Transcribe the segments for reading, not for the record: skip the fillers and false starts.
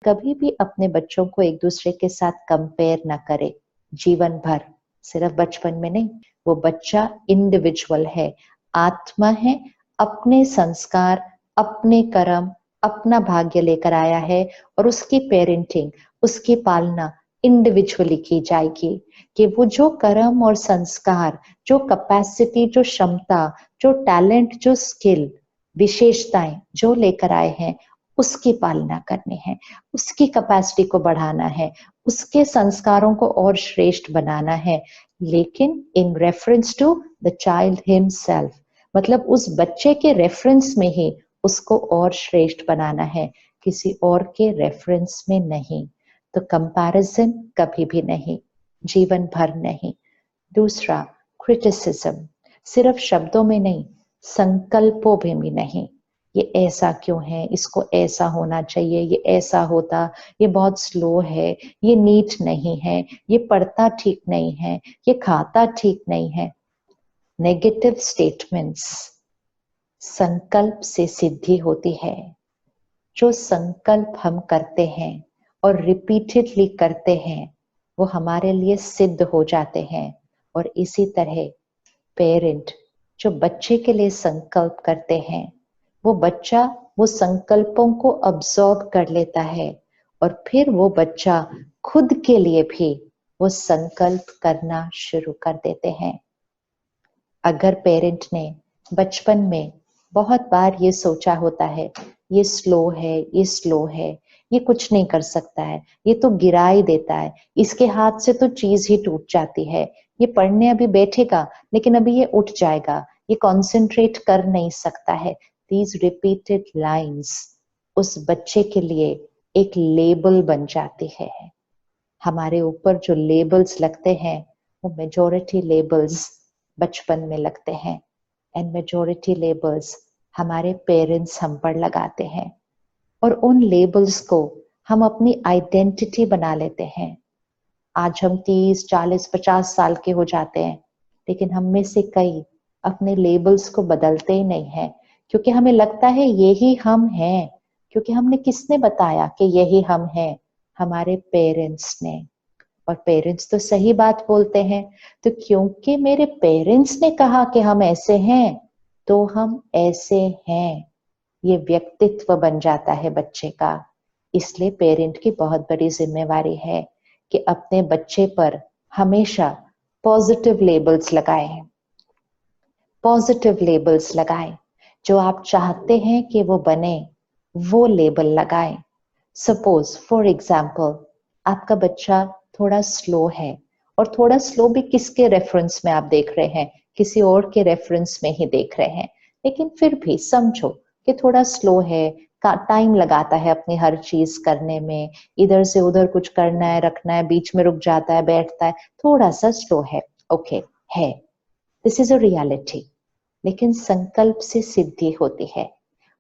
कभी भी अपने बच्चों को एक दूसरे के साथ कंपेयर ना करे जीवन भर, सिर्फ बचपन में नहीं। वो बच्चा इंडिविजुअल है, आत्मा है, अपने संस्कार, अपने कर्म, अपना भाग्य लेकर आया है और उसकी पेरेंटिंग, उसकी पालना इंडिविजुअली की जाएगी। कि वो जो कर्म और संस्कार, जो कैपेसिटी, जो क्षमता, जो टैलेंट, जो स्किल, विशेषताएं जो लेकर आए हैं उसकी पालना करनी है, उसकी कैपेसिटी को बढ़ाना है, उसके संस्कारों को और श्रेष्ठ बनाना है, लेकिन in reference to the child himself, मतलब उस बच्चे के रेफरेंस में ही उसको और श्रेष्ठ बनाना है, किसी और के रेफरेंस में नहीं। तो कंपैरिजन कभी भी नहीं, जीवन भर नहीं। दूसरा, क्रिटिसिज्म सिर्फ शब्दों में नहीं, संकल्पों में भी नहीं। ये ऐसा क्यों है, इसको ऐसा होना चाहिए, ये ऐसा होता, ये बहुत स्लो है, ये नीट नहीं है, ये पढ़ता ठीक नहीं है, ये खाता ठीक नहीं है। नेगेटिव स्टेटमेंट्स संकल्प से सिद्धि होती है। जो संकल्प हम करते हैं और रिपीटेडली करते हैं वो हमारे लिए सिद्ध हो जाते हैं। और इसी तरह पेरेंट जो बच्चे के लिए संकल्प करते हैं, वो बच्चा वो संकल्पों को अब्सॉर्ब कर लेता है और फिर वो बच्चा खुद के लिए भी वो संकल्प करना शुरू कर देते हैं। अगर पेरेंट ने बचपन में बहुत बार ये सोचा होता है ये स्लो है, ये स्लो है, ये कुछ नहीं कर सकता है, ये तो गिरा ही देता है, इसके हाथ से तो चीज ही टूट जाती है, ये पढ़ने अभी बैठेगा लेकिन अभी ये उठ जाएगा, ये कॉन्सेंट्रेट कर नहीं सकता है। दीज रिपीटेड लाइन्स उस बच्चे के लिए एक लेबल बन जाती है। हमारे ऊपर जो लेबल्स लगते हैं वो मेजॉरिटी लेबल्स बचपन में लगते हैं, एंड मेजॉरिटी लेबल्स हमारे पेरेंट्स हम पर लगाते हैं और उन लेबल्स को हम अपनी आइडेंटिटी बना लेते हैं। आज हम 30, 40, 50 साल के हो जाते हैं, लेकिन हम में से कई अपने लेबल्स को बदलते ही नहीं है, क्योंकि हमें लगता है यही हम हैं। क्योंकि हमने किसने बताया कि यही हम हैं? हमारे पेरेंट्स ने। और पेरेंट्स तो सही बात बोलते हैं, तो क्योंकि मेरे पेरेंट्स ने कहा कि हम ऐसे हैं तो हम ऐसे हैं, ये व्यक्तित्व बन जाता है बच्चे का। इसलिए पेरेंट की बहुत बड़ी जिम्मेवारी है कि अपने बच्चे पर हमेशा पॉजिटिव लेबल्स लगाएं, पॉजिटिव लेबल्स लगाएं। जो आप चाहते हैं कि वो बने वो लेबल लगाएं। सपोज फॉर एग्जाम्पल आपका बच्चा थोड़ा स्लो है, और थोड़ा स्लो भी किसके रेफरेंस में आप देख रहे हैं? किसी और के रेफरेंस में ही देख रहे हैं, लेकिन फिर भी समझो कि थोड़ा स्लो है, का टाइम लगाता है अपनी हर चीज करने में, इधर से उधर कुछ करना है, रखना है, बीच में रुक जाता है, बैठता है, थोड़ा सा स्लो है। ओके है, दिस इज अ रियलिटी। लेकिन संकल्प से सिद्धि होती है,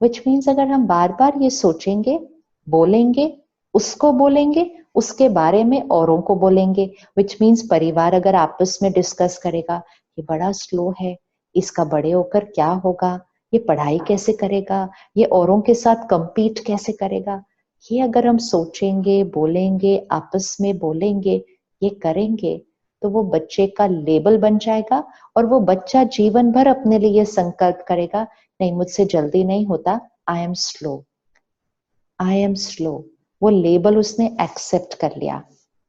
विच मीन्स अगर हम बार बार ये सोचेंगे, बोलेंगे, उसको बोलेंगे, उसके बारे में औरों को बोलेंगे, विच मीन्स परिवार अगर आपस में डिस्कस करेगा ये बड़ा स्लो है, इसका बड़े होकर क्या होगा, ये पढ़ाई कैसे करेगा, ये औरों के साथ compete कैसे करेगा, ये अगर हम सोचेंगे, बोलेंगे, आपस में बोलेंगे, ये करेंगे, तो वो बच्चे का लेबल बन जाएगा और वो बच्चा जीवन भर अपने लिए संकल्प करेगा, नहीं मुझसे जल्दी नहीं होता, I am slow, I am slow. वो लेबल उसने एक्सेप्ट कर लिया।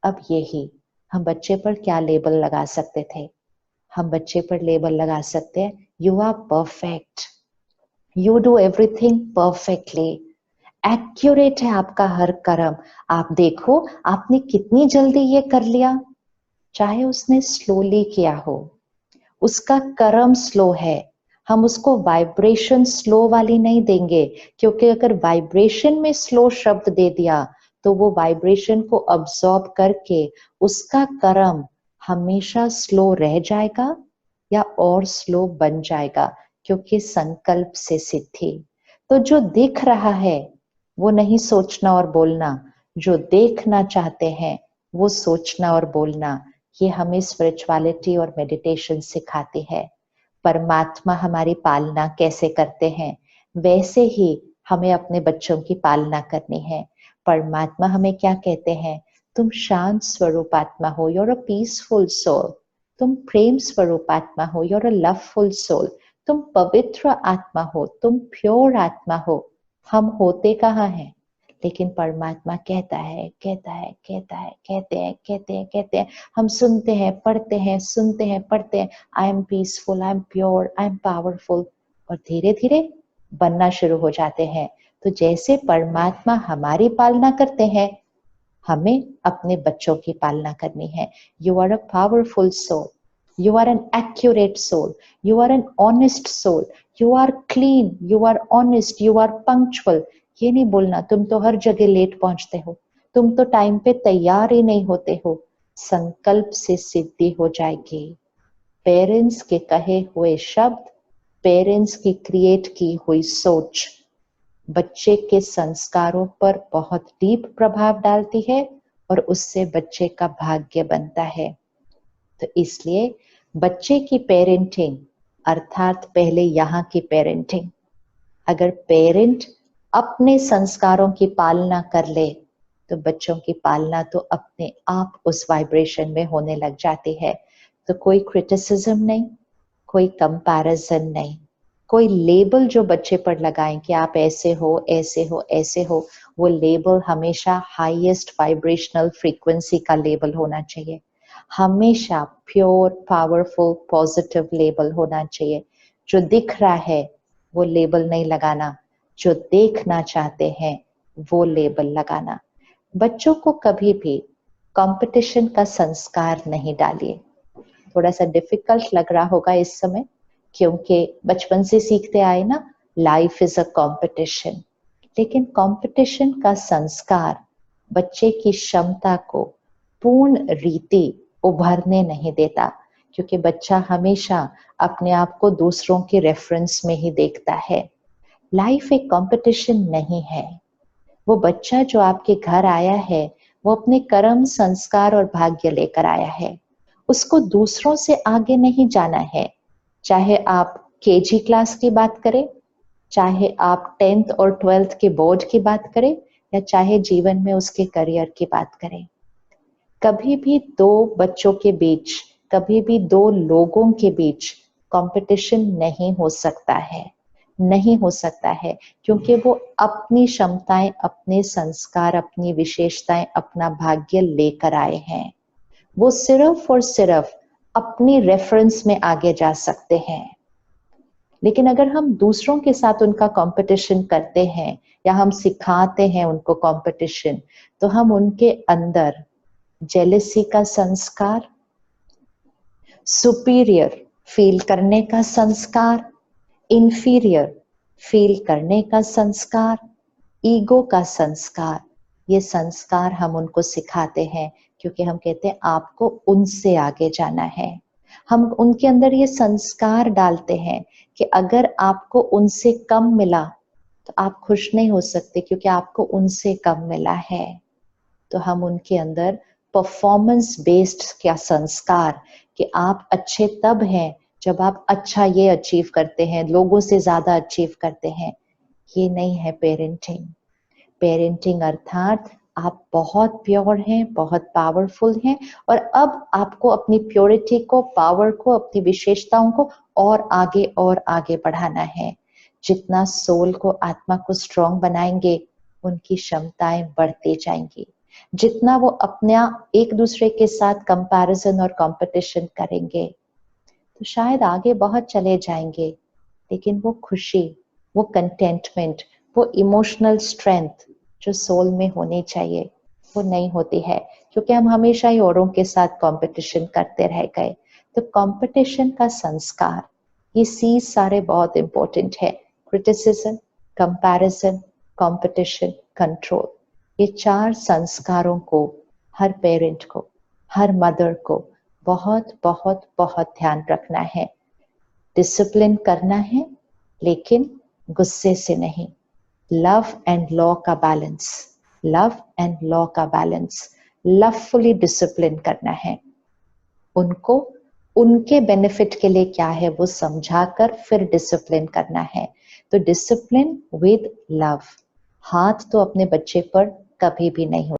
अब यही हम बच्चे पर क्या लेबल लगा सकते थे? हम बच्चे पर लेबल लगा सकते हैं, you are perfect, you do everything perfectly, accurate है आपका हर कर्म, आप देखो आपने कितनी जल्दी ये कर लिया। चाहे उसने स्लोली किया हो, उसका कर्म स्लो है, हम उसको वाइब्रेशन स्लो वाली नहीं देंगे, क्योंकि अगर वाइब्रेशन में स्लो शब्द दे दिया तो वो वाइब्रेशन को अब्सॉर्ब करके उसका कर्म हमेशा स्लो रह जाएगा या और स्लो बन जाएगा, क्योंकि संकल्प से सिद्धि। तो जो दिख रहा है वो नहीं सोचना और बोलना, जो देखना चाहते हैं वो सोचना और बोलना, ये हमें स्पिरिचुअलिटी और मेडिटेशन सिखाती है। परमात्मा हमारी पालना कैसे करते हैं वैसे ही हमें अपने बच्चों की पालना करनी है। परमात्मा हमें क्या कहते हैं? तुम शांत स्वरूप आत्मा हो, you're a peaceful soul। तुम प्रेम स्वरूप आत्मा हो, you're a loveful soul। तुम पवित्र आत्मा हो, तुम प्योर आत्मा हो। हम होते कहाँ हैं? लेकिन परमात्मा कहता है, कहता है, कहता है, कहते हैं, कहते हैं, कहते हैं। हम सुनते हैं, पढ़ते हैं, सुनते हैं, पढ़ते हैं, I am peaceful, I am pure, I am powerful, और धीरे धीरे बनना शुरू हो जाते हैं। तो जैसे परमात्मा हमारी पालना करते हैं, हमें अपने बच्चों की पालना करनी है। You are a powerful soul, you are an accurate soul, you are an honest soul, you are clean, you are honest, you are punctual. ये नहीं बोलना तुम तो हर जगह लेट पहुंचते हो, तुम तो टाइम पे तैयार ही नहीं होते हो। संकल्प से सिद्धि हो जाएगी। पेरेंट्स के कहे हुए शब्द, पेरेंट्स की क्रिएट की हुई सोच बच्चे के संस्कारों पर बहुत डीप प्रभाव डालती है और उससे बच्चे का भाग्य बनता है। तो इसलिए बच्चे की पेरेंटिंग अर्थात पहले यहाँ की पेरेंटिंग, अगर पेरेंट अपने संस्कारों की पालना कर ले तो बच्चों की पालना तो अपने आप उस वाइब्रेशन में होने लग जाती है। तो कोई क्रिटिसिज्म नहीं, कोई कंपैरिजन नहीं, कोई लेबल जो बच्चे पर लगाएं कि आप ऐसे हो, ऐसे हो, ऐसे हो, वो लेबल हमेशा हाईएस्ट वाइब्रेशनल फ्रीक्वेंसी का लेबल होना चाहिए। हमेशा प्योर, पावरफुल, पॉजिटिव लेबल होना चाहिए। जो दिख रहा है वो लेबल नहीं लगाना, जो देखना चाहते हैं वो लेबल लगाना। बच्चों को कभी भी कंपटीशन का संस्कार नहीं डालिए। थोड़ा सा डिफिकल्ट लग रहा होगा इस समय, क्योंकि बचपन से सीखते आए ना, लाइफ इज अ कंपटीशन। लेकिन कंपटीशन का संस्कार बच्चे की क्षमता को पूर्ण रीति उभरने नहीं देता, क्योंकि बच्चा हमेशा अपने आप को दूसरों के रेफरेंस में ही देखता है। लाइफ एक कंपटीशन नहीं है। वो बच्चा जो आपके घर आया है वो अपने कर्म, संस्कार और भाग्य लेकर आया है। उसको दूसरों से आगे नहीं जाना है। चाहे आप केजी क्लास की बात करें, चाहे आप 10th और 12th के बोर्ड की बात करें, या चाहे जीवन में उसके करियर की बात करें, कभी भी दो बच्चों के बीच, कभी भी दो लोगों के बीच कंपटीशन नहीं हो सकता है, नहीं हो सकता है, क्योंकि वो अपनी क्षमताएं, अपने संस्कार, अपनी विशेषताएं, अपना भाग्य लेकर आए हैं। वो सिर्फ और सिर्फ अपनी रेफरेंस में आगे जा सकते हैं। लेकिन अगर हम दूसरों के साथ उनका कंपटीशन करते हैं या हम सिखाते हैं उनको कंपटीशन, तो हम उनके अंदर जेलसी का संस्कार, सुपीरियर फील करने का संस्कार, इंफीरियर फील करने का संस्कार, ईगो का संस्कार, ये संस्कार हम उनको सिखाते हैं, क्योंकि हम कहते हैं आपको उनसे आगे जाना है। हम उनके अंदर ये संस्कार डालते हैं कि अगर आपको उनसे कम मिला तो आप खुश नहीं हो सकते, क्योंकि आपको उनसे कम मिला है। तो हम उनके अंदर परफॉर्मेंस बेस्ड क्या संस्कार, कि आप अच्छे तब हैं जब आप अच्छा ये अचीव करते हैं, लोगों से ज्यादा अचीव करते हैं, ये नहीं है पेरेंटिंग। पेरेंटिंग अर्थात आप बहुत प्योर हैं, बहुत पावरफुल हैं, और अब आपको अपनी प्योरिटी को, पावर को, अपनी विशेषताओं को और आगे बढ़ाना है। जितना सोल को, आत्मा को स्ट्रॉन्ग बनाएंगे, उनकी क्षमताएं बढ़ती जाएंगी। जितना वो अपना एक दूसरे के साथ कंपैरिजन और कंपटीशन करेंगे तो शायद आगे बहुत चले जाएंगे, लेकिन वो खुशी, वो कंटेंटमेंट, वो इमोशनल स्ट्रेंथ जो सोल में होनी चाहिए वो नहीं होती है, क्योंकि हम हमेशा ही औरों के साथ कंपटीशन करते रह गए। तो कंपटीशन का संस्कार, ये सी सारे बहुत इंपॉर्टेंट है। क्रिटिसिज्म, कंपैरिजन, कंपटीशन, कंट्रोल, ये चार संस्कारों को हर पेरेंट को, हर मदर को बहुत बहुत बहुत ध्यान रखना है। डिसिप्लिन करना है, लेकिन गुस्से से नहीं। लव एंड लॉ का बैलेंस, लव एंड लॉ का बैलेंस, लवफुली डिसिप्लिन करना है। उनको उनके बेनिफिट के लिए क्या है वो समझाकर फिर डिसिप्लिन करना है। तो डिसिप्लिन विद लव। हाथ तो अपने बच्चे पर कभी भी नहीं